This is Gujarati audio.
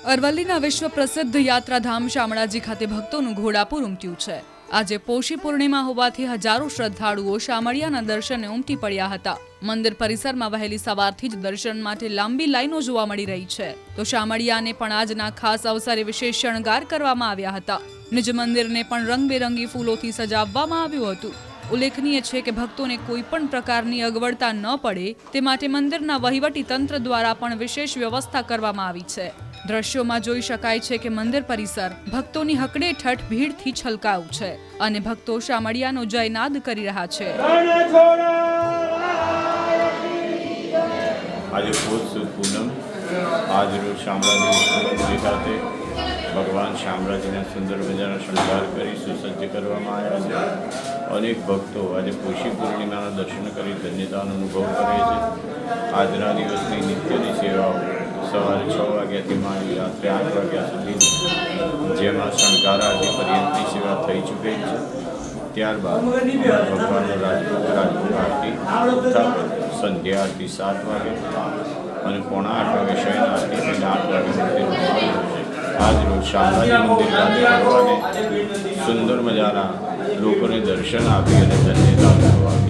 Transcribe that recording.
અરવલ્લીના વિશ્વ પ્રસિદ્ધ યાત્રાધામ શામળાજી ખાતે ભક્તોનું ઘોડાપુર ઉમટ્યું છે। આજે પોષી પૂર્ણિમા હોવાથી હજારો શ્રદ્ધાળુઓ શામળિયાના દર્શને ઉમટી પડ્યા હતા। મંદિર પરિસરમાં વહેલી સવારથી જ દર્શન માટે લાંબી લાઈનો જોવા મળી રહી છે। તો શામળિયાને પણ આજના ખાસ અવસરે વિશેષ શણગાર કરવામાં આવ્યા હતા। નિજ મંદિરને પણ રંગબેરંગી ફૂલોથી સજાવવામાં આવ્યું હતું। ઉલ્લેખનીય છે કે ભક્તોને કોઈ પણ પ્રકારની અગવડતા ન પડે તે માટે મંદિરના વહીવટી તંત્ર દ્વારા પણ વિશેષ વ્યવસ્થા કરવામાં આવી છે। દ્રશ્યોમાં જોઈ શકાય છે કે મંદિર પરિસર ભક્તોની હકડેઠઠ ભીડથી છલકાયું છે અને ભક્તો શામળિયાનો જયનાદ કરી રહ્યા છે। આજે પોષ સુદ પૂનમ આજ રોજ શામળાજી વિષ્ણુ ખાતે ભગવાન શામળાજીના સુંદર મજાના શણગાર કરી સુસજ્જ કરવામાં આવ્યા છે। અનેક ભક્તો આજે પોષી પૂર્ણિમાના દર્શન કરી ધન્યતાનો અનુભવ કરે છે। આજના દિવસની નિત્યની સેવાઓ સવારે 6 વાગ્યાથી માંડી રાત્રે 8 વાગ્યા સુધી જેમાં શણગાર આરતી પર્યંતની સેવા થઈ ચૂકેલ છે। ત્યારબાદ ભગવાનનો રાજભોગ આરતી સંધ્યા આરતી 7 વાગે અને 7:45 વાગે શયન આરતી અને 8 વાગે મૂર્તિનું સમાવેશ છે। આજ રોજ શામળાજી મંદિર ખાતે ભગવાને સુંદર મજાના લોકોને દર્શન આપી અને ધન્યતા અનુભવાવી।